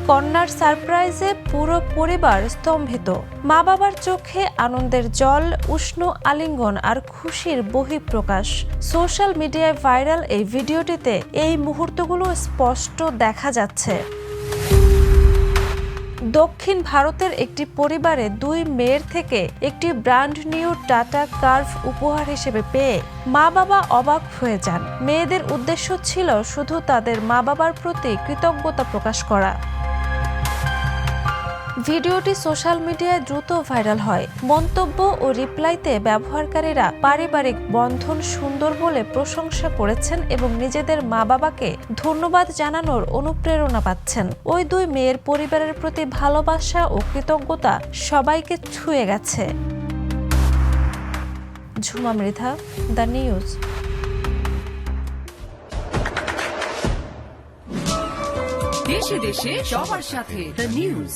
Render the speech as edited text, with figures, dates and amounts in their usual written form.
কন্যার সারপ্রাইজে পুরো পরিবার স্তম্ভিত। মা বাবার চোখে আনন্দের জল, উষ্ণ আলিঙ্গন আর খুশির বহিঃপ্রকাশ। সোশ্যাল মিডিয়ায় ভাইরাল এই ভিডিওটিতে এই মুহূর্তগুলো স্পষ্ট দেখা যাচ্ছে। দক্ষিণ ভারতের একটি পরিবারে 2 মেয়ের থেকে একটি ব্র্যান্ড নিউ টাটা কার্ভ উপহার হিসেবে পেয়ে মা বাবা অবাক হয়ে যান। মেয়েদের উদ্দেশ্য ছিল শুধু তাদের মা বাবার প্রতি কৃতজ্ঞতা প্রকাশ করা। ভিডিওটি সোশ্যাল মিডিয়ায় দ্রুত ভাইরাল হয়। মন্তব্য ও রিপ্লাইতে ব্যবহারকারীরা পারিবারিক বন্ধন সুন্দর বলে প্রশংসা করেছেন এবং নিজেদের মা বাবাকে ধন্যবাদ জানানোর অনুপ্রেরণা পাচ্ছেন। ওই 2 মেয়ের পরিবারের প্রতি ভালোবাসা ও কৃতজ্ঞতা সবাইকে ছুঁয়ে গেছে। Jhuma Mridha, the news. দেশে দেশে সবার সাথে দ্য নিউজ।